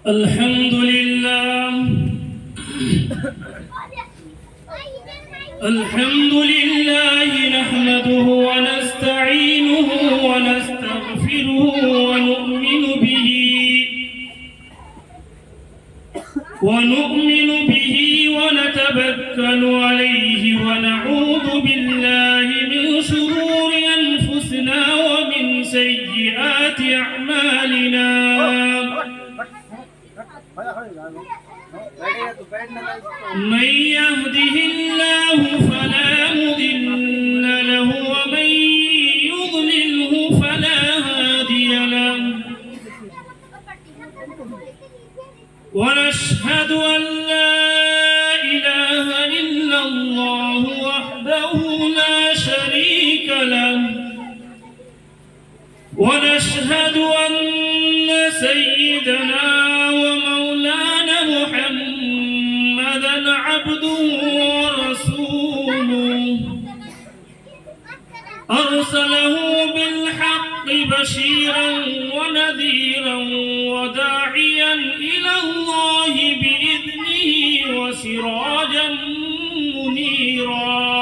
الحمد لله الحمد لله نحمده ونستعينه ونستغفره ونؤمن به ونتوكل عليه ونعوذ بالله من شرور أنفسنا ومن سيئات أعمالنا من يهده الله فلا مضل له ومن يضلله فلا هادي له ونشهد أن لا إله إلا الله وحده لا شريك له ونشهد أن سيدنا ومولانا محمدا عبده ورسوله أرسله بالحق بشيرا ونذيرا وداعيا إلى الله بإذنه وسراجا منيرا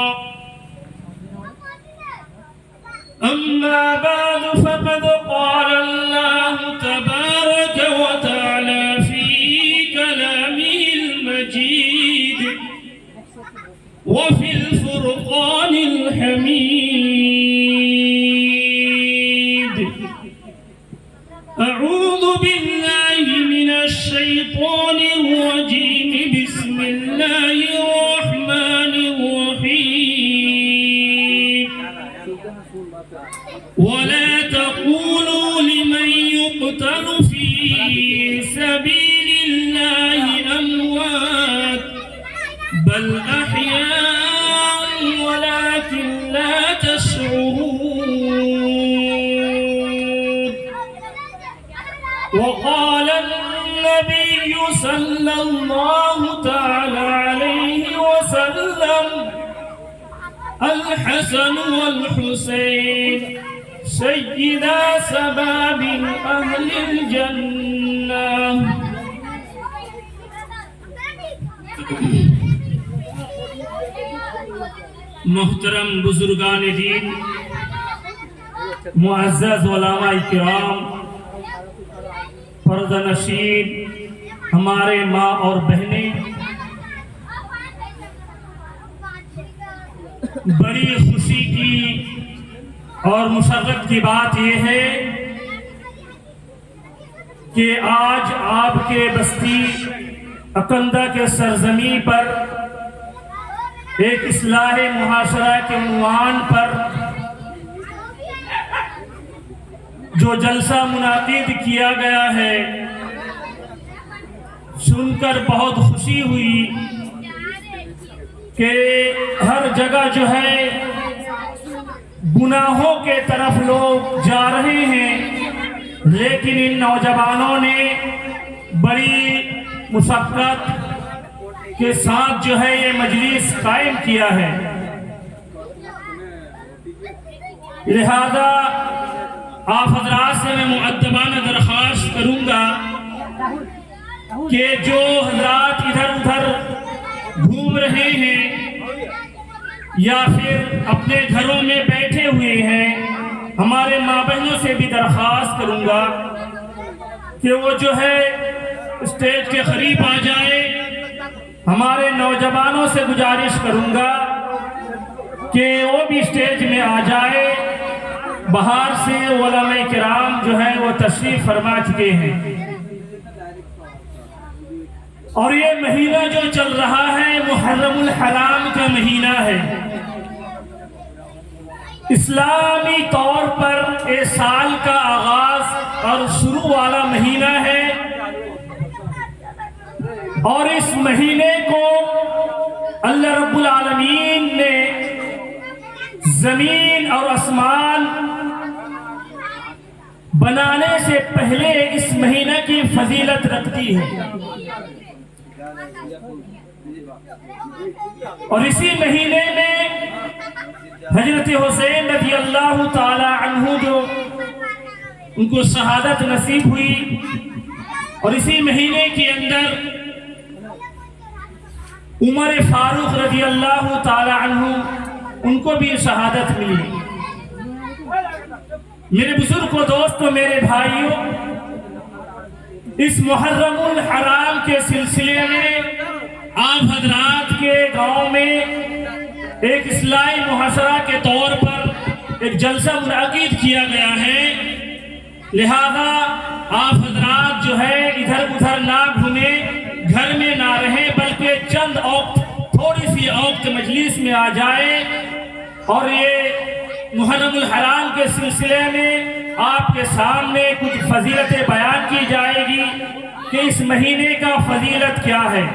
أما بعد فقد قال الله تبارك وتعالى في كلامه المجيد وفي الفرقان الحميد أعوذ بالله من الشيطان الرجيم بسم الله الرحمن الرحيم ولا تقولوا لمن يقتل في سبيل الله أموات بل أحياء ولكن لا تشعرون وقال النبي صلى الله تعالى عليه وسلم الحسن والحسين سيدا شباب أهل الجنة محترم بزرگان دین، معزز علماء کرام، پردہ نشین، ہمارے ماں اور بہنیں، بڑی خوشی کی اور مسرت کی بات یہ ہے کہ آج آپ کے بستی اکندہ کے سرزمین پر ایک اصلاح معاشرہ کے عنوان پر جو جلسہ منعقد کیا گیا ہے، سن کر بہت خوشی ہوئی کہ ہر جگہ جو ہے گناہوں کے طرف لوگ جا رہے ہیں، لیکن ان نوجوانوں نے بڑی مشقت کے ساتھ جو ہے یہ مجلس قائم کیا ہے۔ لہذا آپ حضرات سے میں مؤدبانہ درخواست کروں گا کہ جو حضرات ادھر ادھر گھوم رہے ہیں یا پھر اپنے گھروں میں بیٹھے ہوئے ہیں، ہمارے ماں بہنوں سے بھی درخواست کروں گا کہ وہ جو ہے اسٹیج کے قریب آ جائے۔ ہمارے نوجوانوں سے گزارش کروں گا کہ وہ بھی اسٹیج میں آ جائے۔ باہر سے علماء کرام جو ہیں وہ تشریف فرما چکے ہیں، اور یہ مہینہ جو چل رہا ہے محرم الحرام کا مہینہ ہے۔ اسلامی طور پر یہ سال کا آغاز اور شروع والا مہینہ ہے، اور اس مہینے کو اللہ رب العالمین نے زمین اور آسمان بنانے سے پہلے اس مہینہ کی فضیلت رکھتی ہے، اور اسی مہینے میں حضرت حسین رضی اللہ تعالی عنہ جو ان کو شہادت نصیب ہوئی، اور اسی مہینے کے اندر عمر فاروق رضی اللہ تعالی عنہ ان کو بھی شہادت ملی۔ میرے بزرگوں، دوستوں، میرے بھائیوں، اس محرم الحرام کے سلسلے میں آپ حضرات کے گاؤں میں ایک اصلاحی محاصرہ کے طور پر ایک جلسہ منعقد کیا گیا ہے، لہذا آپ حضرات جو ہے ادھر ادھر نہ گھومیں، گھر میں نہ رہیں، بلکہ چند اوقات تھوڑی سی اوقات مجلس میں آ جائیں، اور یہ محرم الحرام کے سلسلے میں آپ کے سامنے کچھ فضیلتیں بیان کی جائے گی کہ اس مہینے کا فضیلت کیا ہے۔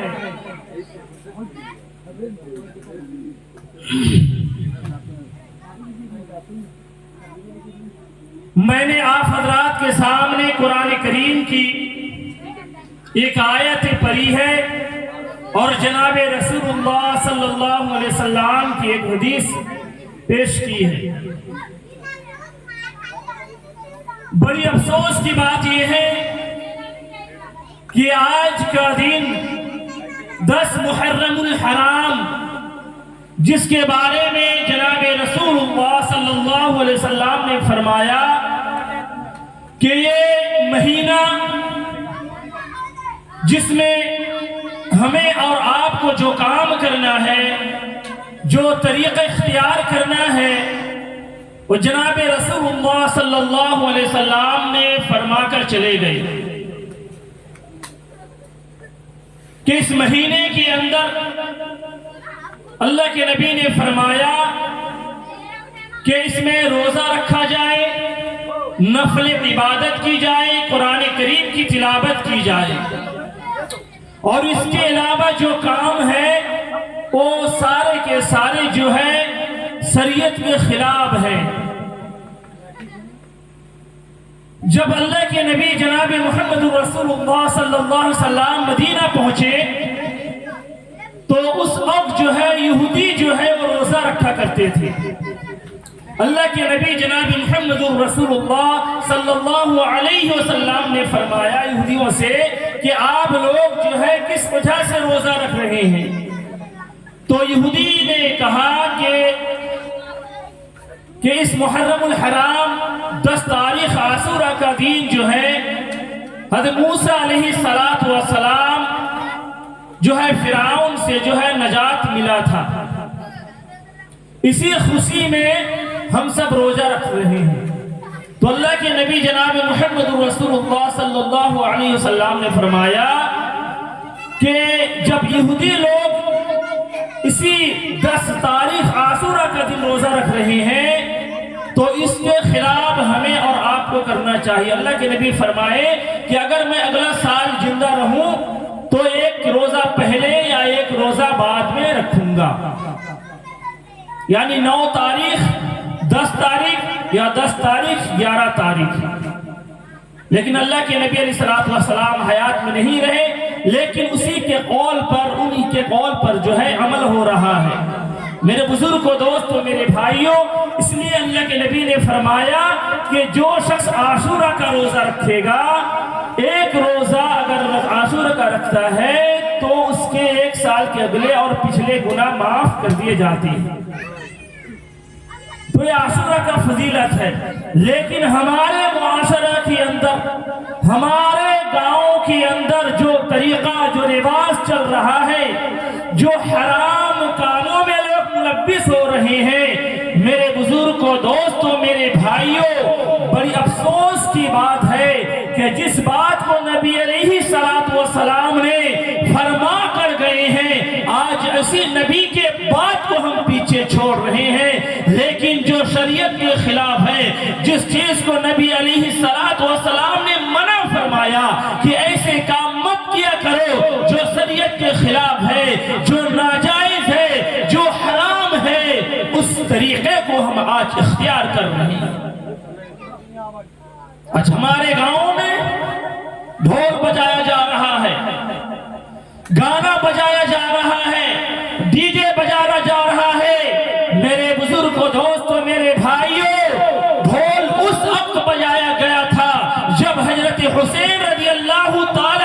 میں نے آپ حضرات کے سامنے قرآن کریم کی ایک آیت پڑھی ہے اور جناب رسول اللہ صلی اللہ علیہ وسلم کی ایک حدیث پیش کی ہے۔ بڑی افسوس کی بات یہ ہے کہ آج کا دن 10 محرم الحرام، جس کے بارے میں جناب رسول اللہ صلی اللہ علیہ وسلم نے فرمایا کہ یہ مہینہ جس میں ہمیں اور آپ کو جو کام کرنا ہے، جو طریقہ اختیار کرنا ہے، وہ جناب رسول اللہ صلی اللہ علیہ وسلم نے فرما کر چلے گئے کہ اس مہینے کے اندر اللہ کے نبی نے فرمایا کہ اس میں روزہ رکھا جائے، نفل عبادت کی جائے، قرآن کریم کی تلاوت کی جائے، اور اس کے علاوہ جو کام ہے وہ سارے کے سارے جو ہے شریعت کے خلاف ہے۔ جب اللہ کے نبی جناب محمد رسول اللہ صلی اللہ علیہ وسلم مدینہ پہنچے تو اس وقت جو ہے یہودی جو ہے وہ روزہ رکھا کرتے تھے۔ اللہ کے نبی جناب محمد رسول اللہ صلی اللہ علیہ وسلم نے فرمایا یہودیوں سے کہ آپ لوگ جو ہے کس وجہ سے روزہ رکھ رہے ہیں؟ تو یہودی نے کہا کہ اس محرم الحرام 10 تاریخ عاشورہ کا دن جو ہے حضرت موسیٰ علیہ السلام جو ہے فرعون سے جو ہے نجات ملا تھا، اسی خوشی میں ہم سب روزہ رکھ رہے ہیں۔ تو اللہ کے نبی جناب محمد رسول اللہ صلی اللہ علیہ وسلم نے فرمایا کہ جب یہودی لوگ اسی 10 تاریخ عاشورہ کا دن روزہ رکھ رہے ہیں تو اس کے خلاف ہمیں اور آپ کو کرنا چاہیے۔ اللہ کے نبی فرمائے کہ اگر میں اگلا سال زندہ رہوں تو ایک روزہ پہلے یا ایک روزہ بعد میں رکھوں گا، یعنی 9 تاریخ، 10 تاریخ یا 10 تاریخ، 11 تاریخ۔ لیکن اللہ کے نبی علیہ السلام حیات میں نہیں رہے، لیکن اسی کے قول پر، انہی کے قول پر جو ہے عمل ہو رہا ہے۔ میرے بزرگوں، دوستوں، میرے بھائیوں، اس لیے اللہ کے نبی نے فرمایا کہ جو شخص عاشورہ کا روزہ رکھے گا، ایک روزہ اگر عاشورہ کا رکھتا ہے تو اس کے 1 سال کے اگلے اور پچھلے گناہ معاف کر دیے جاتے ہیں۔ تو یہ عاشورہ کا فضیلت ہے۔ لیکن ہمارے معاشرہ کے اندر، ہمارے گاؤں کے اندر جو طریقہ، جو رواج چل رہا ہے، جو حرام کاموں میں لوگ ملبس ہو رہے ہیں، میرے بزرگوں، دوستوں، میرے بھائیوں، بڑی افسوس کی بات ہے کہ جس بات کو نبی علیہ السلام نے فرما کر گئے ہیں، آج اسی نبی کے بات کو ہم پیچھے چھوڑ رہے ہیں۔ لیکن جو شریعت کے خلاف ہے، جس چیز کو نبی علیہ السلام نے منع فرمایا کہ ایسے کام مت کیا کرو، جو شریعت کے خلاف ہے، جو ناجائز ہے، جو حرام ہے، اس طریقے کو ہم آج اختیار کر رہے ہیں۔ آج ہمارے گاؤں میں ڈھول بجایا جا رہا ہے، گانا بجایا جا رہا ہے، ڈی جے بجایا جا رہا ہے۔ میرے بزرگوں، دوستوں، میرے بھائیوں، ڈھول اس وقت بجایا گیا تھا جب حضرت حسین رضی اللہ تعالی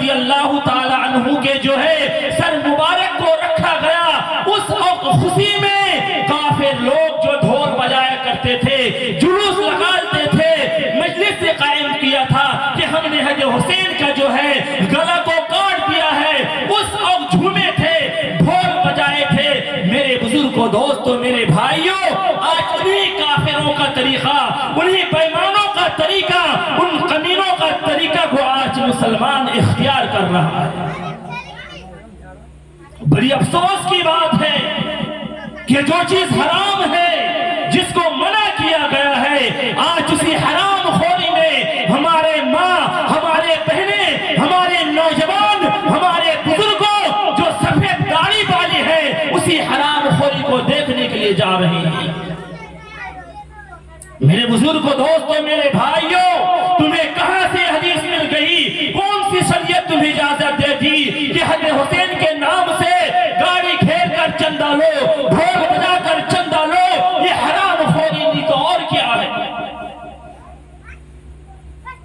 رضی اللہ تعالی عنہ کے جو ہے سر مبارک کو رکھا گیا، اس وقت خوشی میں کافر لوگ جو ڈھول بجایا کرتے تھے، جلوس لگاتے تھے، مجلس سے قائم کیا تھا کہ ہم نے حضرت حسین کا جو ہے گلا کو کاٹ دیا ہے، اس وقت جھومے تھے، ڈھول بجائے تھے۔ میرے بزرگوں، دوستوں، میرے بھائیوں، آج انہی کافروں کا طریقہ، انہی بےمانوں کا طریقہ، ان کمینوں کا طریقہ کو آج مسلمان اختیار کر رہا ہے۔ بڑی افسوس کی بات ہے کہ جو چیز حرام ہے، جس کو منع کیا گیا ہے، آج اسی حرام خوری میں ہمارے ماں، ہمارے بہنیں، ہمارے نوجوان، ہمارے بزرگوں جو سفید داڑھی والے ہیں، اسی حرام خوری کو دیکھنے کے لیے جا رہے ہیں۔ میرے بزرگوں، دوستوں، میرے بھائیوں، تمہیں کہاں سے حدیث مل گئی؟ کون سی شریعت تمہیں اجازت دیتی کہ حضرت حسین کے نام سے گاڑی گھیر کر چندہ لو، ڈھول بجا کر چندہ لو؟ یہ حرام خوری نہیں تو اور کیا ہے؟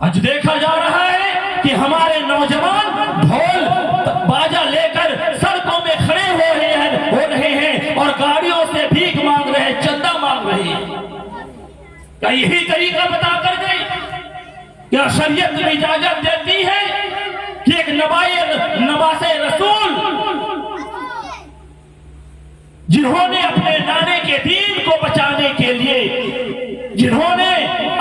آج دیکھا جا رہا ہے کہ ہمارے نوجوان ڈھول باجا لے کر سڑکوں میں کھڑے ہو رہے ہیں اور گاڑیوں سے بھیک مانگ رہے ہیں، چندہ مانگ رہے ہیں۔ کیا یہی طریقہ بتا کر گئی؟ کیا شریعت میں اجازت دیتی ہے کہ ایک نواز رسول جنہوں نے اپنے نانے کے دین کو بچانے کے لیے، جنہوں نے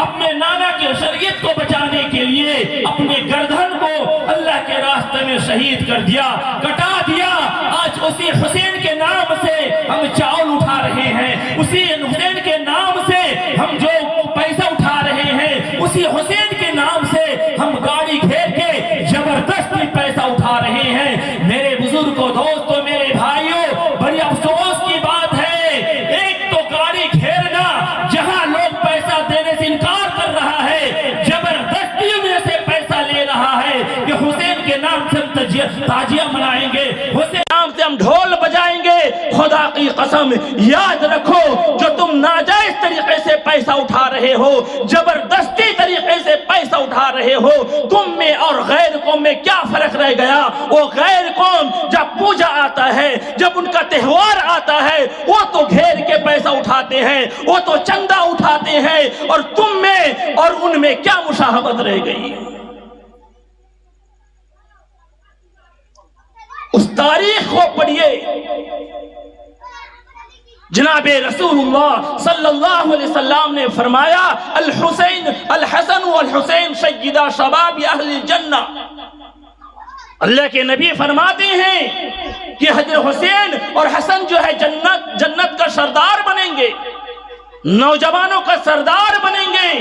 اپنے نانا کے شریعت کو بچانے کے لیے اپنے گردن کو اللہ کے راستے میں شہید کر دیا، کٹا دیا، آج اسی حسین کے نام سے ہم چاول اٹھا رہے ہیں، اسی حسین کے نام سے ہم جو پیسہ اٹھا رہے ہیں، اسی حسین کے نام سے ہم گاڑی گھیر کے زبردستی پیسہ اٹھا رہے ہیں۔ میرے بزرگوں، دوستوں، میرے بھائیوں، بڑی افسوس کی بات ہے، ایک تو گاڑی گھیرنا جہاں لوگ پیسہ دینے سے انکار کر رہا ہے، زبردستی میں سے پیسہ لے رہا ہے کہ حسین کے نام سے ہم تعزیہ منائیں گے، حسین کے نام سے ہم ڈھول بجائیں گے۔ خدا کی قسم یاد رکھو، جو تم ناجائز طریقے سے پیسہ اٹھا رہے ہو، زبردستی طریقے سے پیسہ اٹھا رہے ہو، تم میں اور غیر قوم میں کیا فرق رہ گیا؟ وہ غیر قوم جب پوجا آتا ہے، جب ان کا تہوار آتا ہے، وہ تو گھیر کے پیسہ اٹھاتے ہیں، وہ تو چندہ اٹھاتے ہیں، اور تم میں اور ان میں کیا مشابہت رہ گئی؟ اس تاریخ کو پڑھیے، جناب رسول اللہ صلی اللہ علیہ وسلم نے فرمایا، الحسن والحسین سیدا شباب اہل الجنہ۔ اللہ کے نبی فرماتے ہیں کہ حضرت حسین اور حسن جو ہے جنت کا سردار بنیں گے، نوجوانوں کا سردار بنیں گے۔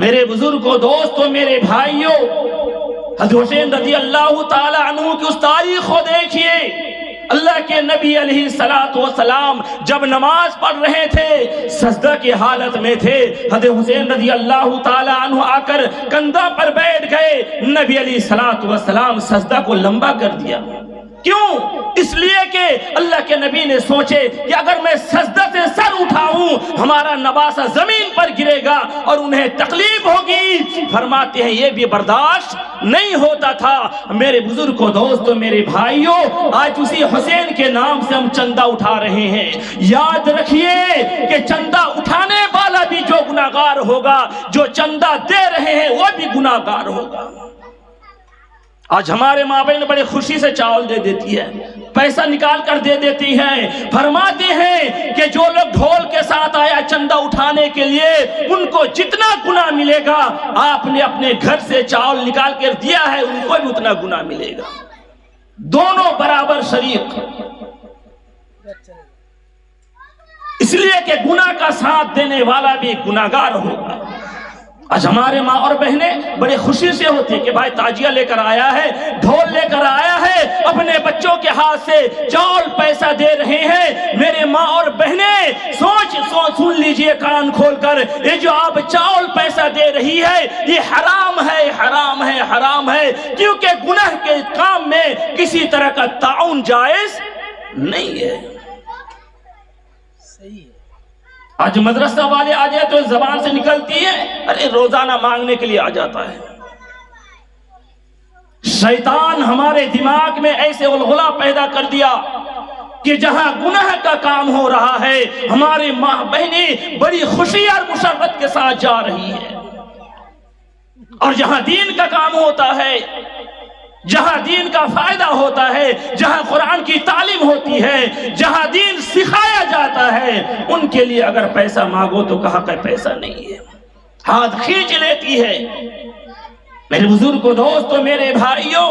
میرے بزرگوں، دوستوں، میرے بھائیوں، حضرت حسین رضی اللہ تعالی عنہ کی اس تاریخ کو دیکھیے۔ اللہ کے نبی علیہ السلام جب نماز پڑھ رہے تھے، سجدہ کی حالت میں تھے، حضرت حسین رضی اللہ تعالی عنہ آ کر کندھا پر بیٹھ گئے، نبی علیہ السلام سجدہ کو لمبا کر دیا۔ کیوں؟ اس لیے کہ اللہ کے نبی نے سوچے کہ اگر میں سجدہ سے سر اٹھاؤں، ہمارا نواسہ زمین پر گرے گا اور انہیں تکلیف ہوگی۔ فرماتے ہیں یہ بھی برداشت نہیں ہوتا تھا۔ میرے بزرگوں، دوستوں، میرے بھائیوں، آج اسی حسین کے نام سے ہم چندہ اٹھا رہے ہیں۔ یاد رکھیے کہ چندہ اٹھانے والا بھی جو گناہگار ہوگا، جو چندہ دے رہے ہیں وہ بھی گناہگار ہوگا۔ آج ہمارے ماں بہن بڑے خوشی سے چاول دے دیتی ہے، پیسہ نکال کر دے دیتی ہے۔ فرماتے ہیں کہ جو لوگ ڈھول کے ساتھ آیا چندہ اٹھانے کے لیے، ان کو جتنا گناہ ملے گا، آپ نے اپنے گھر سے چاول نکال کر دیا ہے، ان کو بھی اتنا گناہ ملے گا۔ دونوں برابر شریک، اس لیے کہ گناہ کا ساتھ دینے والا بھی گناہگار ہوگا۔ آج ہمارے ماں اور بہنیں بڑے خوشی سے ہوتی ہیں کہ بھائی تعزیہ لے کر آیا ہے، ڈھول لے کر آیا ہے، اپنے بچوں کے ہاتھ سے چاول پیسہ دے رہے ہیں۔ میرے ماں اور بہنیں سن لیجئے کان کھول کر، یہ جو آپ چاول پیسہ دے رہی ہے یہ حرام ہے، حرام ہے، حرام ہے، کیونکہ گناہ کے کام میں کسی طرح کا تعاون جائز نہیں ہے۔ صحیح ہے۔ آج مدرسہ والے آ جائے تو زبان سے نکلتی ہے، ارے روزانہ مانگنے کے لیے آ جاتا ہے۔ شیطان ہمارے دماغ میں ایسے غلغلہ پیدا کر دیا کہ جہاں گناہ کا کام ہو رہا ہے ہماری ماں بہنیں بڑی خوشی اور مسرت کے ساتھ جا رہی ہے، اور جہاں دین کا کام ہوتا ہے، جہاں دین کا فائدہ ہوتا ہے، جہاں قرآن کی تعلیم ہوتی ہے، جہاں دین سکھایا جاتا ہے، ان کے لیے اگر پیسہ مانگو تو کہا کہ پیسہ نہیں ہے، ہاتھ کھینچ لیتی ہے۔ میرے بزرگ دوستو، میرے بھائیوں،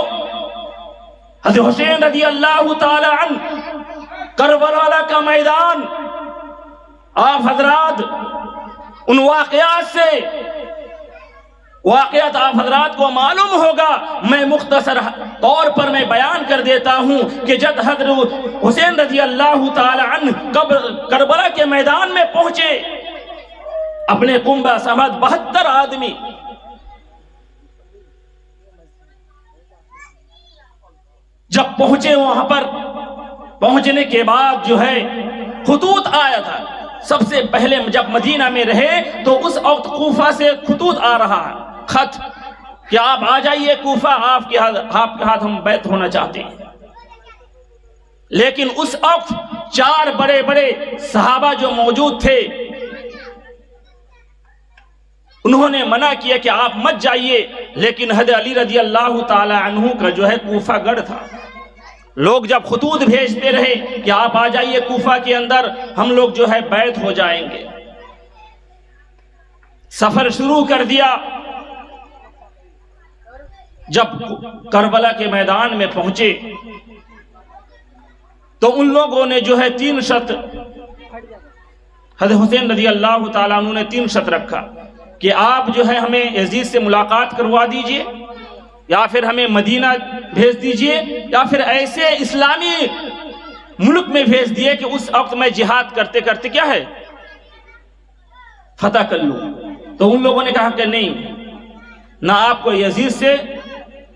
حضرت حسین رضی اللہ تعالی عنہ، کربلا کا میدان، آپ حضرات ان واقعات آپ حضرات کو معلوم ہوگا، میں مختصر طور پر میں بیان کر دیتا ہوں کہ جب حضرت حسین رضی اللہ تعالی عنہ کربلا کے میدان میں پہنچے، اپنے کنبہ سمیت 72 آدمی، جب پہنچے وہاں پر پہنچنے کے بعد جو ہے خطوط آیا تھا۔ سب سے پہلے جب مدینہ میں رہے تو اس وقت کوفہ سے خطوط آ رہا ہے، خط کہ آپ آ جائیے کوفہ، آپ کے ہاتھ ہم بیعت ہونا چاہتے ہیں۔ لیکن اس وقت 4 بڑے بڑے صحابہ جو موجود تھے انہوں نے منع کیا کہ آپ مت جائیے، لیکن حضرت علی رضی اللہ تعالی عنہ کا جو ہے کوفہ گڑھ تھا۔ لوگ جب خطوط بھیجتے رہے کہ آپ آ جائیے کوفہ کے اندر، ہم لوگ جو ہے بیعت ہو جائیں گے۔ سفر شروع کر دیا۔ جب کربلا کے میدان میں پہنچے تو ان لوگوں نے جو ہے 3 شرط، حضرت حسین رضی اللہ تعالیٰ عنہ نے 3 شرط رکھا کہ آپ جو ہے ہمیں یزید سے ملاقات کروا دیجئے، یا پھر ہمیں مدینہ بھیج دیجئے، یا پھر ایسے اسلامی ملک میں بھیج دیے کہ اس وقت میں جہاد کرتے کرتے کیا ہے فتح کر لوں۔ تو ان لوگوں نے کہا کہ نہیں، نہ آپ کو یزید سے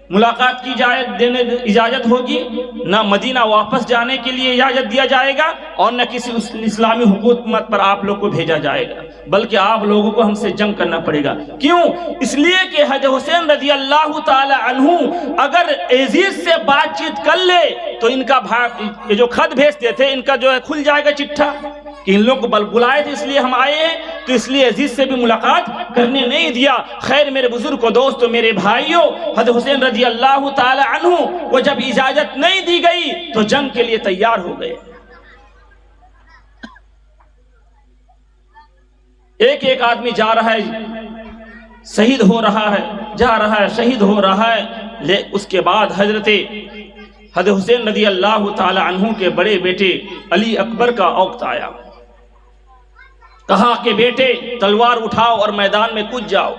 ملاقات کی اجازت ہوگی، نہ مدینہ واپس جانے کے لیے اجازت دیا جائے گا، اور نہ کسی اسلامی حکومت پر آپ لوگ کو بھیجا جائے گا، بلکہ آپ لوگوں کو ہم سے جنگ کرنا پڑے گا۔ کیوں؟ اس لیے کہ حضرت حسین رضی اللہ تعالی عنہ اگر یزید سے بات چیت کر لے تو ان کا یہ جو خط بھیجتے تھے ان کا جو ہے کھل جائے گا چٹھا کہ ان لوگ کو بلائے تھے اس لیے ہم آئے ہیں، تو اس لیے یزید سے بھی ملاقات کرنے نہیں دیا۔ خیر میرے بزرگ کو دوستو، میرے بھائیوں، حضرت حسین رضی اللہ تعالی عنہ وہ جب اجازت نہیں دی گئی تو جنگ کے لیے تیار ہو گئے۔ ایک ایک آدمی جا رہا ہے، شہید ہو رہا ہے، جا رہا ہے، شہید ہو رہا ہے۔ اس کے بعد حضرت حسین رضی اللہ تعالی عنہ کے بڑے بیٹے علی اکبر کا وقت آیا، کہا کہ بیٹے تلوار اٹھاؤ اور میدان میں کود جاؤ۔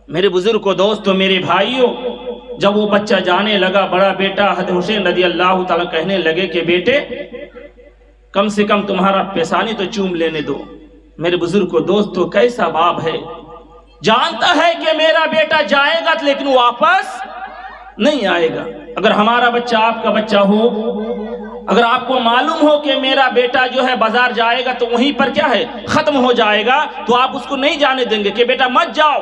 میرے بزرگ کو دوستو، میرے بھائیوں، جب وہ بچہ جانے لگا، بڑا بیٹا حضرت حسین رضی اللہ تعالیٰ کہنے لگے کہ بیٹے کم سے کم تمہارا پیشانی تو چوم لینے دو۔ میرے بزرگ کو دوستو، کیسا باپ ہے، جانتا ہے کہ میرا بیٹا جائے گا لیکن واپس نہیں آئے گا۔ اگر ہمارا بچہ آپ کا بچہ ہو، اگر آپ کو معلوم ہو کہ میرا بیٹا جو ہے بازار جائے گا تو وہیں پر کیا ہے ختم ہو جائے گا، تو آپ اس کو نہیں جانے دیں گے کہ بیٹا مت جاؤ۔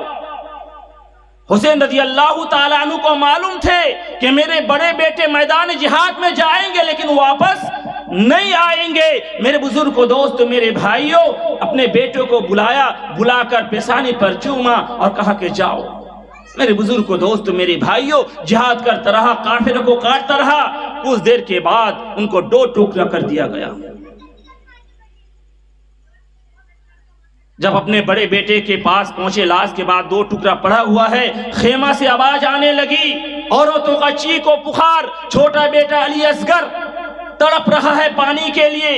حسین رضی اللہ تعالیٰ عنہ کو معلوم تھے کہ میرے بڑے بیٹے میدان جہاد میں جائیں گے لیکن واپس نہیں آئیں گے۔ میرے بزرگ کو دوست، میرے بھائیوں، اپنے بیٹوں کو بلا کر پیشانی پر چوما اور کہا کہ جاؤ۔ میرے بزرگ کو دوست، میرے بھائیوں، جہاد کرتا رہا، کافروں کو کاٹتا رہا۔ کچھ دیر کے بعد ان کو 2 ٹکڑا کر دیا گیا۔ جب اپنے بڑے بیٹے کے پاس پہنچے، لاش کے بعد 2 ٹکڑا پڑا ہوا ہے، خیمہ سے آواز آنے لگی، عورتوں کا چیخ و پکار، چھوٹا بیٹا علی اصغر تڑپ رہا ہے پانی کے لیے۔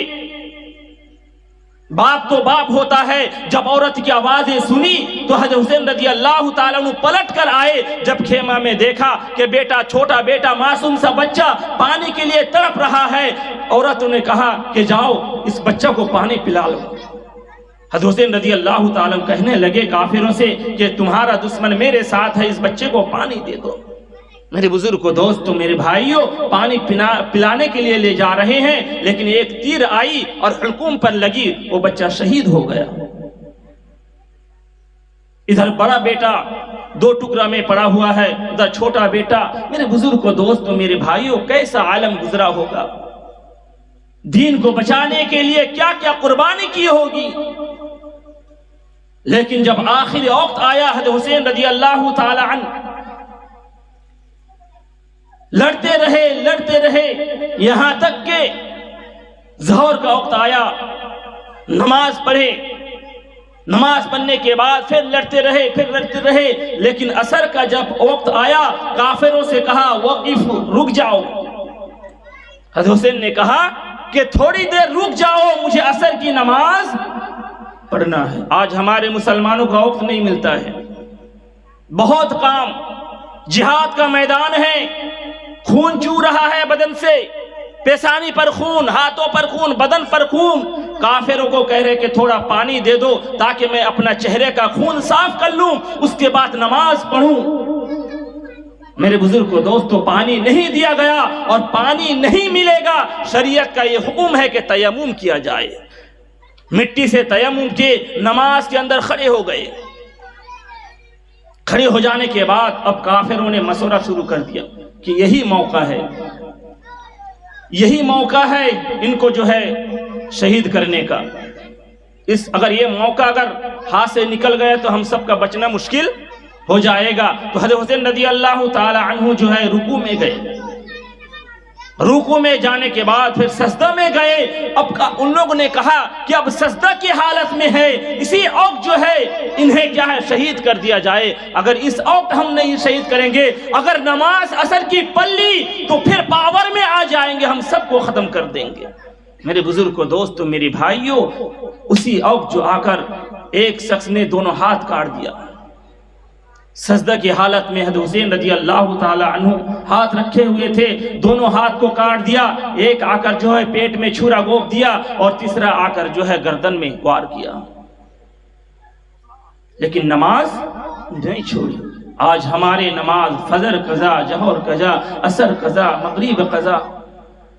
باپ تو باپ ہوتا ہے، جب عورت کی آوازیں سنی تو حضرت حسین رضی اللہ تعالیٰ عنہ پلٹ کر آئے۔ جب خیمہ میں دیکھا کہ بیٹا، چھوٹا بیٹا، معصوم سا بچہ پانی کے لیے تڑپ رہا ہے، عورتوں نے کہا کہ جاؤ اس بچہ کو پانی پلا لو۔ حضرت حسین رضی اللہ تعالیٰ عنہ کہنے لگے کافروں سے کہ تمہارا دشمن میرے ساتھ ہے، اس بچے کو پانی دے دو۔ میرے بزرگ کو دوستو، میرے بھائیوں، پانی پلانے کے لیے لے جا رہے ہیں، لیکن ایک تیر آئی اور حلقوم پر لگی، وہ بچہ شہید ہو گیا۔ ادھر بڑا بیٹا دو ٹکڑا میں پڑا ہوا ہے، ادھر چھوٹا بیٹا۔ میرے بزرگ و دوستوں، میرے بھائیوں، کیسا عالم گزرا ہوگا، دین کو بچانے کے لیے کیا کیا قربانی کی ہوگی۔ لیکن جب آخری وقت آیا، حضرت حسین رضی اللہ تعالی عنہ لڑتے رہے یہاں تک کہ ظہر کا وقت آیا، نماز پڑھے، نماز پڑھنے کے بعد پھر لڑتے رہے، لیکن عصر کا جب وقت آیا، کافروں سے کہا وقف، رک جاؤ۔ حضرت حسین نے کہا کہ تھوڑی دیر رک جاؤ، مجھے عصر کی نماز پڑھنا ہے۔ آج ہمارے مسلمانوں کا وقت نہیں ملتا ہے، بہت کام، جہاد کا میدان ہے، خون چو رہا ہے بدن سے، پیشانی پر خون، ہاتھوں پر خون، بدن پر خون۔ کافروں کو کہہ رہے کہ تھوڑا پانی دے دو تاکہ میں اپنا چہرے کا خون صاف کر لوں، اس کے بعد نماز پڑھوں۔ میرے بزرگ کو دوستو، پانی نہیں دیا گیا اور پانی نہیں ملے گا۔ شریعت کا یہ حکم ہے کہ تیمم کیا جائے، مٹی سے تیمم کے نماز کے اندر کھڑے ہو گئے۔ کھڑے ہو جانے کے بعد اب کافروں نے مشورہ شروع کر دیا کہ یہی موقع ہے ان کو جو ہے شہید کرنے کا۔ اگر یہ موقع ہاتھ سے نکل گیا تو ہم سب کا بچنا مشکل ہو جائے گا۔ تو حضرت حسین رضی اللہ تعالی عنہ جو ہے رکوع میں گئے، رکوع میں جانے کے بعد پھر سجدہ میں گئے۔ اب ان لوگوں نے کہا کہ اب سجدہ کی حالت میں ہے، اسی وقت جو ہے انہیں کیا ہے شہید کر دیا جائے۔ اگر اس وقت ہم نہیں شہید کریں گے، اگر نماز عصر کی پلی تو پھر پاور میں آ جائیں گے، ہم سب کو ختم کر دیں گے۔ میرے بزرگ کو دوستو، میری بھائیوں، اسی وقت جو آ کر ایک شخص نے دونوں ہاتھ کاٹ دیا۔ سجدہ کی حالت میں حضرت حسین رضی اللہ تعالی عنہ ہاتھ رکھے ہوئے تھے، دونوں ہاتھ کو کاٹ دیا۔ ایک آ کر جو ہے پیٹ میں چھرا گوپ دیا اور تیسرا آ کر جو ہے گردن میں وار کیا، لیکن نماز نہیں چھوڑی۔ آج ہمارے نماز فجر قضا، ظہر قضا، عصر قضا، مغرب قضا،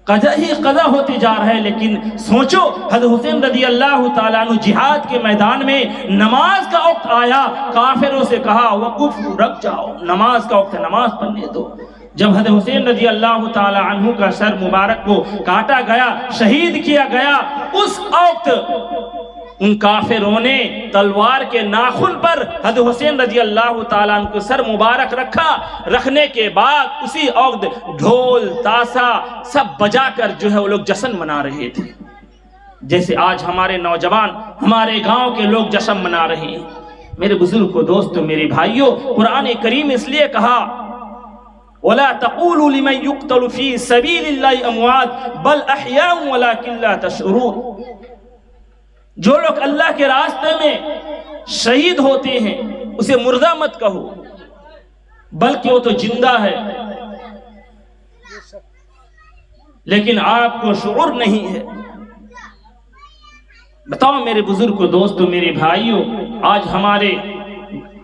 قضا ہی قضا ہوتے جا رہے ہیں۔ لیکن سوچو، حضرت حسین رضی اللہ تعالیٰ عنہ جہاد کے میدان میں نماز کا وقت آیا، کافروں سے کہا وقف، رک جاؤ، نماز کا وقت ہے، نماز پڑھنے دو۔ جب حضرت حسین رضی اللہ تعالیٰ عنہ کا سر مبارک کو کاٹا گیا، شہید کیا گیا، اس وقت ان کافروں نے تلوار کے ناخن پر حضرت حسین رضی اللہ تعالیٰ عنہ کو سر مبارک رکھنے کے بعد اسی وقت ڈھول تاسا سب بجا کر جو ہے وہ لوگ جشن منا رہے تھے، جیسے آج ہمارے نوجوان، ہمارے گاؤں کے لوگ جشن منا رہے ہیں۔ میرے بزرگ کو دوستو، میرے بھائیوں، قرآن کریم اس لیے کہا وَلَا تَقُولُوا لِمَنْ يُقْتَلُ فِي سَبِيلِ اللَّهِ أَمْوَاتٌ بَلْ أَحْيَاءٌ وَلَكِنْ لَا تَشْعُرُونَ۔ جو لوگ اللہ کے راستے میں شہید ہوتے ہیں اسے مردہ مت کہو، بلکہ وہ تو زندہ ہے، لیکن آپ کو شعور نہیں ہے۔ بتاؤ میرے بزرگ کو دوستو، میرے بھائیوں، آج ہمارے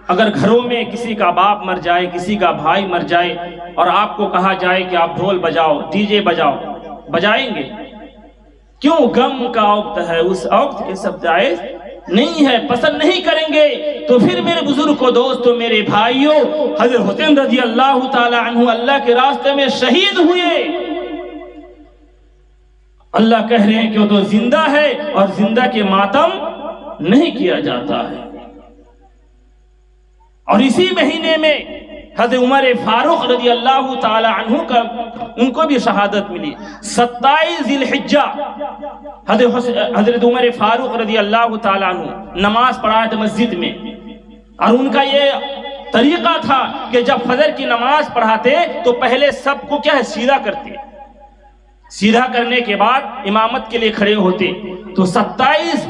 اگر گھروں میں کسی کا باپ مر جائے، کسی کا بھائی مر جائے اور آپ کو کہا جائے کہ آپ ڈھول بجاؤ، ڈی جے بجاؤ، بجائیں گے؟ کیوں؟ غم کا وقت ہے، اس وقت یہ سب جائز نہیں ہے، پسند نہیں کریں گے۔ تو پھر میرے بزرگ کو دوستو، میرے بھائیوں، حضرت حسین رضی اللہ تعالی عنہ اللہ کے راستے میں شہید ہوئے۔ اللہ کہہ رہے ہیں کہ وہ تو زندہ ہے اور زندہ کے ماتم نہیں کیا جاتا ہے۔ اور اسی مہینے میں حضرت عمر فاروق رضی اللہ تعالی عنہ کا ان کو بھی شہادت ملی۔ 27 ذی الحجہ حضرت عمر فاروق رضی اللہ تعالی عنہ نماز پڑھائے تھے مسجد میں، اور ان کا یہ طریقہ تھا کہ جب فجر کی نماز پڑھاتے تو پہلے سب کو کیا ہے سیدھا کرتے، سیدھا کرنے کے بعد امامت کے لیے کھڑے ہوتے۔ تو 27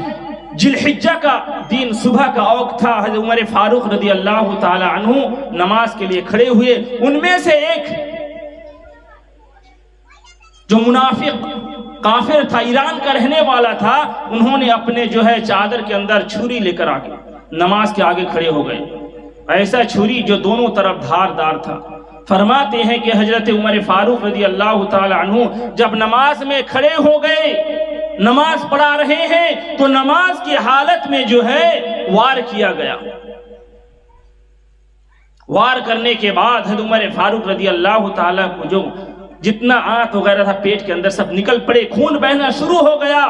ذی الحجہ کا دن صبح کا وقت تھا، حضرت عمر فاروق رضی اللہ تعالی عنہ نماز کے لیے کھڑے ہوئے۔ ان میں سے ایک جو منافق کافر تھا، ایران کا رہنے والا تھا، انہوں نے اپنے جو ہے چادر کے اندر چھری لے کر آگے نماز کے آگے کھڑے ہو گئے، ایسا چھری جو دونوں طرف دھار تھا۔ فرماتے ہیں کہ حضرت عمر فاروق رضی اللہ تعالی عنہ جب نماز میں کھڑے ہو گئے، نماز پڑھا رہے ہیں، تو نماز کی حالت میں جو ہے وار کیا گیا، وار کرنے کے بعد حضرت عمر فاروق رضی اللہ تعالیٰ کو جو جتنا آنت وغیرہ تھا پیٹ کے اندر سب نکل پڑے، خون بہنا شروع ہو گیا،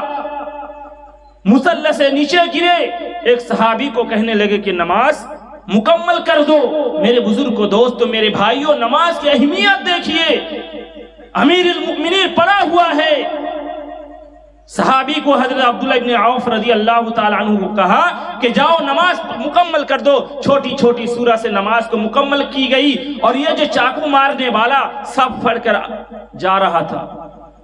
مصلی سے نیچے گرے۔ ایک صحابی کو کہنے لگے کہ نماز مکمل کر دو۔ میرے بزرگ دوستو، میرے بھائیوں، نماز کی اہمیت دیکھیے، امیر المؤمنین پڑا ہوا ہے۔ صحابی کو حضرت عبداللہ ابن عوف رضی اللہ تعالیٰ عنہ کو کہا کہ جاؤ نماز مکمل کر دو۔ چھوٹی چھوٹی سورہ سے نماز کو مکمل کی گئی، اور یہ جو چاقو مارنے والا سب پھڑ کر جا رہا تھا،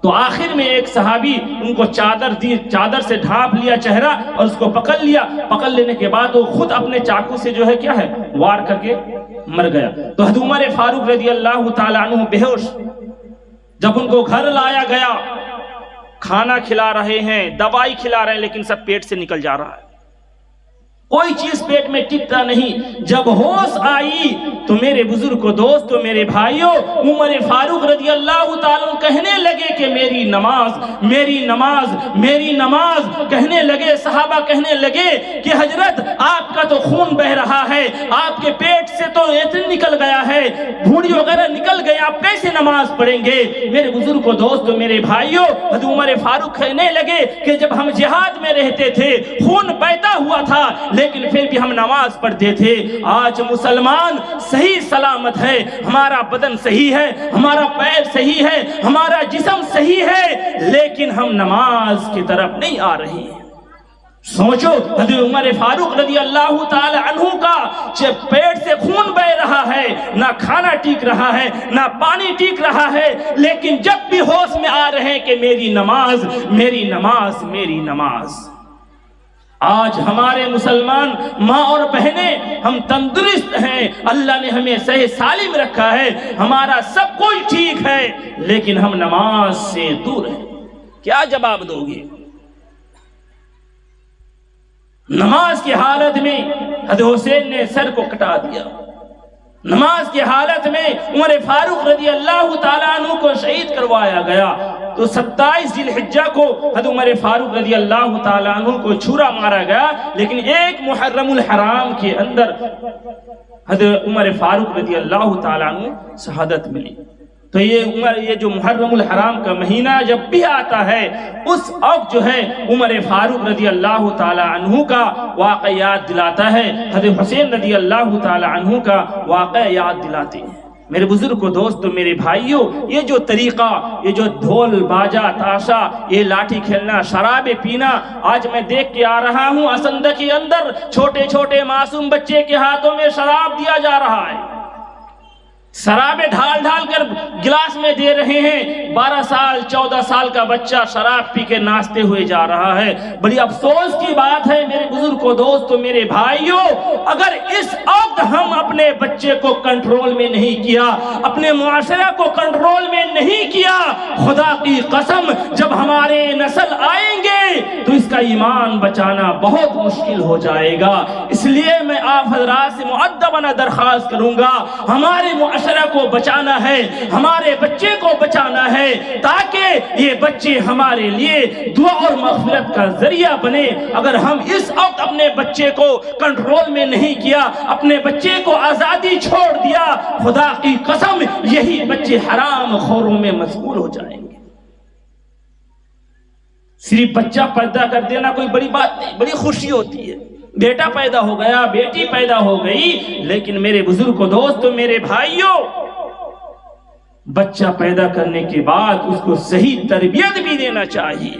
تو آخر میں ایک صحابی ان کو چادر دی، چادر سے ڈھانپ لیا چہرہ اور اس کو پکڑ لیا۔ پکڑ لینے کے بعد وہ خود اپنے چاقو سے جو ہے کیا ہے وار کر کے مر گیا۔ تو حضرت عمر فاروق رضی اللہ تعالیٰ عنہ بے ہوش، جب ان کو گھر لایا گیا، کھانا کھلا رہے ہیں، دوائی کھلا رہے ہیں، لیکن سب پیٹ سے نکل جا رہا ہے، کوئی چیز پیٹ میں ٹکتا نہیں۔ جب ہوش آئی تو میرے بزرگ کو دوستو، میرے بھائیوں، عمر فاروق رضی اللہ تعالیٰ کہنے لگے کہ میری نماز، میری نماز، میری نماز۔ کہنے لگے، صحابہ کہنے لگے کہ حضرت آپ کا تو خون بہ رہا ہے، آپ کے پیٹ سے تو اتن نکل گیا ہے، بھوڑی وغیرہ نکل گئے، آپ کیسے نماز پڑھیں گے؟ میرے بزرگ کو دوستو، میرے بھائیوں، حضرت عمر فاروق کہنے لگے کہ جب ہم جہاد میں رہتے تھے، خون بہتا ہوا تھا، لیکن پھر بھی ہم نماز پڑھتے تھے۔ آج مسلمان صحیح سلامت ہے، ہمارا بدن صحیح ہے، ہمارا پیر صحیح ہے، ہمارا جسم صحیح ہے، لیکن ہم نماز کی طرف نہیں آ رہے ہیں۔ سوچو، حضرت عمر فاروق رضی اللہ تعالی عنہ کا جب پیٹ سے خون بہ رہا ہے، نہ کھانا ٹھیک رہا ہے، نہ پانی ٹھیک رہا ہے، لیکن جب بھی ہوش میں آ رہے ہیں کہ میری نماز، میری نماز، میری نماز۔ آج ہمارے مسلمان ماں اور بہنیں ہم تندرست ہیں، اللہ نے ہمیں صحیح سالم رکھا ہے، ہمارا سب کچھ ٹھیک ہے، لیکن ہم نماز سے دور ہیں۔ کیا جواب دو گے؟ نماز کی حالت میں حضرت حسین نے سر کو کٹا دیا، نماز کی حالت میں عمر فاروق رضی اللہ تعالیٰ عنہ کو شہید کروایا گیا۔ تو 27 ذی الحجہ کو حضرت عمر فاروق رضی اللہ تعالیٰ عنہ کو چھرا مارا گیا، لیکن ایک محرم الحرام کے اندر حضرت عمر فاروق رضی اللہ تعالیٰ عنہ شہادت ملی۔ تو یہ جو محرم الحرام کا مہینہ جب بھی آتا ہے، اس وقت جو ہے عمر فاروق رضی اللہ تعالیٰ عنہ کا واقعہ یاد دلاتا ہے، حضرت حسین رضی اللہ تعالیٰ عنہ کا واقعہ یاد دلاتے ہیں۔ میرے بزرگ کو دوستو، میرے بھائیوں، یہ جو طریقہ، یہ جو ڈھول باجا تاشا، یہ لاٹھی کھیلنا، شراب پینا، آج میں دیکھ کے آ رہا ہوں اسندہ کے اندر چھوٹے چھوٹے معصوم بچے کے ہاتھوں میں شراب دیا جا رہا ہے، شرابیں ڈھال ڈھال کر گلاس میں دے رہے ہیں۔ 12 سال 14 سال کا بچہ شراب پی کے ناچتے ہوئے جا رہا ہے۔ بڑی افسوس کی بات ہے میرے بزرگ کو دوستو، میرے بھائیوں، اگر اس وقت ہم اپنے بچے کو کنٹرول میں نہیں کیا، اپنے معاشرہ کو کنٹرول میں نہیں کیا، خدا کی قسم جب ہمارے نسل آئیں گے تو اس کا ایمان بچانا بہت مشکل ہو جائے گا۔ اس لیے میں آپ حضرات سے مؤدبانہ درخواست کروں گا، ہمارے معاشرہ کو بچانا ہے، ہمارے بچے کو بچانا ہے، تاکہ یہ بچے ہمارے لیے دعا اور مغفرت کا ذریعہ بنے۔ اگر ہم اس وقت اپنے بچے کو کنٹرول میں نہیں کیا، اپنے بچے کو آزادی چھوڑ دیا، خدا کی قسم یہی بچے حرام خوروں میں مشغول ہو جائیں گے۔ صرف بچہ پیدا کر دینا کوئی بڑی بات نہیں، بڑی خوشی ہوتی ہے، بیٹا پیدا ہو گیا، بیٹی پیدا ہو گئی، لیکن میرے بزرگ کو دوستو، میرے بھائیوں، بچہ پیدا کرنے کے بعد اس کو صحیح تربیت بھی دینا چاہیے۔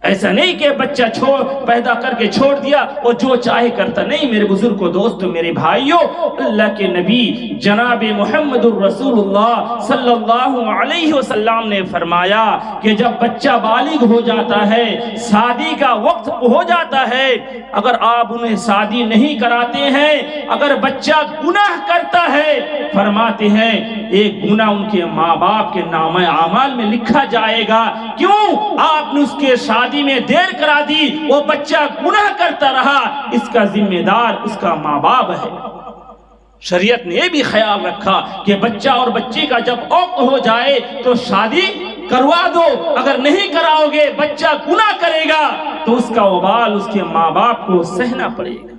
ایسا نہیں کہ بچہ پیدا کر کے چھوڑ دیا اور جو چاہے کرتا، نہیں میرے بزرگ کو دوستو، میرے بھائیوں، اللہ کے نبی جناب محمد الرسول اللہ صلی اللہ علیہ وسلم نے فرمایا کہ جب بچہ بالغ ہو جاتا ہے، شادی کا وقت ہو جاتا ہے، اگر آپ انہیں شادی نہیں کراتے ہیں، اگر بچہ گناہ کرتا ہے، فرماتے ہیں ایک گناہ ان کے ماں باپ کے نامہ اعمال میں لکھا جائے گا۔ کیوں؟ آپ نے اس کے شادی میں دیر کرا دی، وہ بچہ گناہ کرتا رہا، اس کا ذمہ دار اس کا ماں باپ ہے۔ شریعت نے یہ بھی خیال رکھا کہ بچہ اور بچی کا جب وقت ہو جائے تو شادی کروا دو، اگر نہیں کراؤ گے بچہ گناہ کرے گا تو اس کا وبال اس کے ماں باپ کو سہنا پڑے گا۔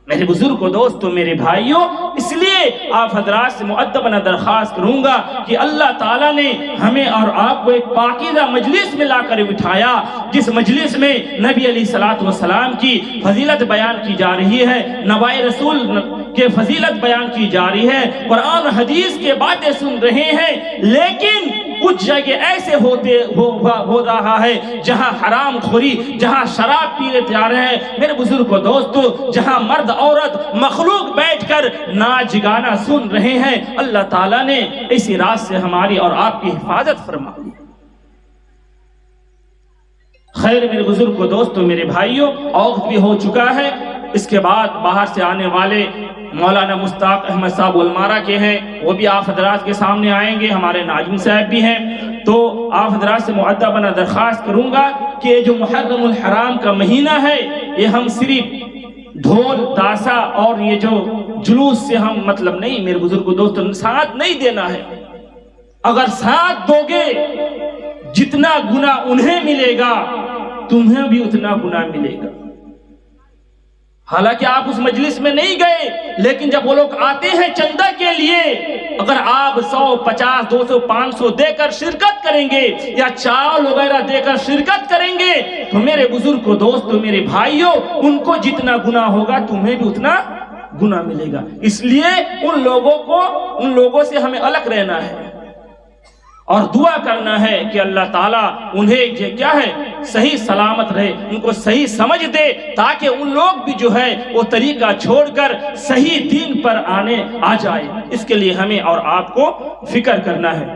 میرے بزرگوں، دوستوں، میرے بھائیوں، اس لیے آپ حضرات سے مؤدبانہ درخواست کروں گا کہ اللہ تعالیٰ نے ہمیں اور آپ کو ایک پاکیزہ مجلس میں لا کر بٹھایا، جس مجلس میں نبی علیہ السلام کی فضیلت بیان کی جا رہی ہے، نوائے رسول کے فضیلت بیان کی جا رہی ہے، قرآن حدیث کے باتیں سن رہے ہیں، لیکن کچھ جگہ ایسے ہو رہا ہے جہاں حرام خوری، جہاں شراب پینے جا رہے ہیں میرے بزرگوں، دوستو، جہاں مرد عورت مخلوق بیٹھ کر ناچ گانا سن رہے ہیں۔ اللہ تعالیٰ نے اسی راز سے ہماری اور آپ کی حفاظت فرمائی۔ خیر میرے بزرگوں، دوستو، میرے بھائیوں، وقت بھی ہو چکا ہے۔ اس کے بعد باہر سے آنے والے مولانا مشتاق احمد صاحب علمارہ کے ہیں، وہ بھی آپ حضرات کے سامنے آئیں گے، ہمارے ناظم صاحب بھی ہیں۔ تو آپ حضرات سے مؤدبانہ درخواست کروں گا کہ یہ جو محرم الحرام کا مہینہ ہے، یہ ہم صرف ڈھول تاشا اور یہ جو جلوس سے ہم مطلب نہیں، میرے بزرگوں، دوستوں، ساتھ نہیں دینا ہے۔ اگر ساتھ دو گے، جتنا گناہ انہیں ملے گا تمہیں بھی اتنا گناہ ملے گا۔ حالانکہ آپ اس مجلس میں نہیں گئے، لیکن جب وہ لوگ آتے ہیں چندہ کے لیے، اگر آپ 100 50 200 500 دے کر شرکت کریں گے یا چاول وغیرہ دے کر شرکت کریں گے تو میرے بزرگوں، دوستوں، میرے بھائیوں، ان کو جتنا گناہ ہوگا تمہیں بھی اتنا گناہ ملے گا۔ اس لیے ان لوگوں سے ہمیں الگ رہنا ہے اور دعا کرنا ہے کہ اللہ تعالیٰ انہیں کیا ہے صحیح سلامت رہے، ان کو صحیح سمجھ دے، تاکہ ان لوگ بھی جو ہے وہ طریقہ چھوڑ کر صحیح دین پر آ جائے۔ اس کے لیے ہمیں اور آپ کو فکر کرنا ہے۔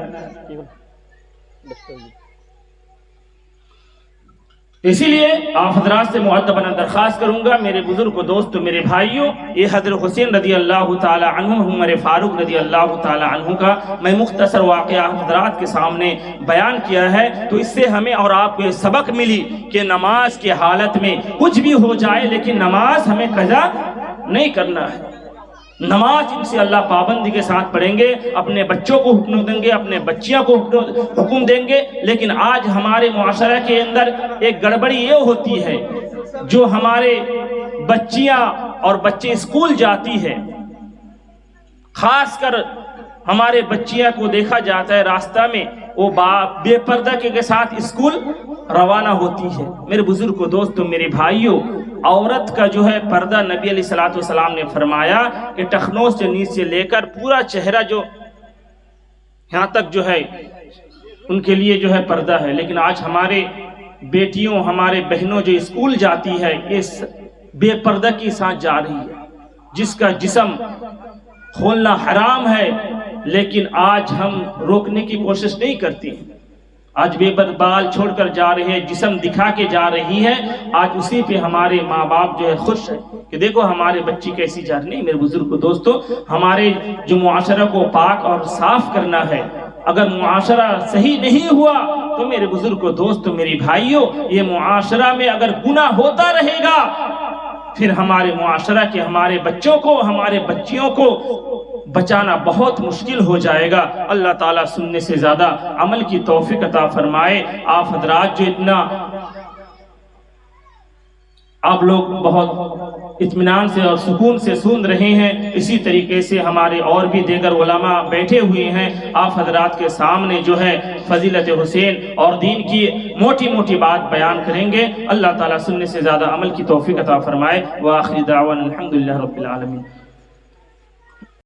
اسی لیے آپ حضرات سے مؤدبانہ درخواست کروں گا میرے بزرگوں، دوستوں، میرے بھائیوں، یہ حضرت حسین رضی اللہ تعالی عنہ، عمر فاروق رضی اللہ تعالی عنہ کا میں مختصر واقعہ حضرات کے سامنے بیان کیا ہے، تو اس سے ہمیں اور آپ کو یہ سبق ملی کہ نماز کی حالت میں کچھ بھی ہو جائے لیکن نماز ہمیں قضا نہیں کرنا ہے۔ نماز ان سے اللہ پابندی کے ساتھ پڑھیں گے، اپنے بچوں کو حکم دیں گے، اپنے بچیاں کو حکم دیں گے، لیکن آج ہمارے معاشرہ کے اندر ایک گڑبڑی یہ ہوتی ہے، جو ہمارے بچیاں اور بچے اسکول جاتی ہے، خاص کر ہمارے بچیاں کو دیکھا جاتا ہے راستہ میں وہ بے پردہ کے ساتھ اسکول روانہ ہوتی ہے۔ میرے بزرگوں، دوستوں، میرے بھائیوں، عورت کا جو ہے پردہ نبی علیہ السلام نے فرمایا کہ ٹخنوں سے نیچے سے لے کر پورا چہرہ جو یہاں تک جو ہے ان کے لیے جو ہے پردہ ہے، لیکن آج ہمارے بیٹیوں، ہمارے بہنوں جو اسکول جاتی ہے اس بے پردہ کے ساتھ جا رہی ہے، جس کا جسم کھولنا حرام ہے، لیکن آج ہم روکنے کی کوشش نہیں کرتی ہیں۔ آج بے بال چھوڑ کر جا رہے ہیں، جسم دکھا کے جا رہی ہے، آج اسی پہ ہمارے ماں باپ جو ہے خوش ہیں کہ دیکھو ہمارے بچی کیسی جا رہی ہے۔ میرے بزرگوں، دوستوں، ہمارے جو معاشرہ کو پاک اور صاف کرنا ہے، اگر معاشرہ صحیح نہیں ہوا تو میرے بزرگوں، دوستوں، میری بھائیوں، یہ معاشرہ میں اگر گناہ ہوتا رہے گا پھر ہمارے معاشرہ کے ہمارے بچوں کو، ہمارے بچیوں کو بچانا بہت مشکل ہو جائے گا۔ اللہ تعالیٰ سننے سے زیادہ عمل کی توفیق عطا فرمائے۔ آپ حضرات جو اتنا آپ لوگ بہت اطمینان سے اور سکون سے سن رہے ہیں، اسی طریقے سے ہمارے اور بھی دیگر علماء بیٹھے ہوئے ہیں، آپ حضرات کے سامنے جو ہے فضیلت حسین اور دین کی موٹی موٹی بات بیان کریں گے۔ اللہ تعالیٰ سننے سے زیادہ عمل کی توفیق عطا فرمائے۔ وآخر دعوانا الحمدللہ رب العالمین۔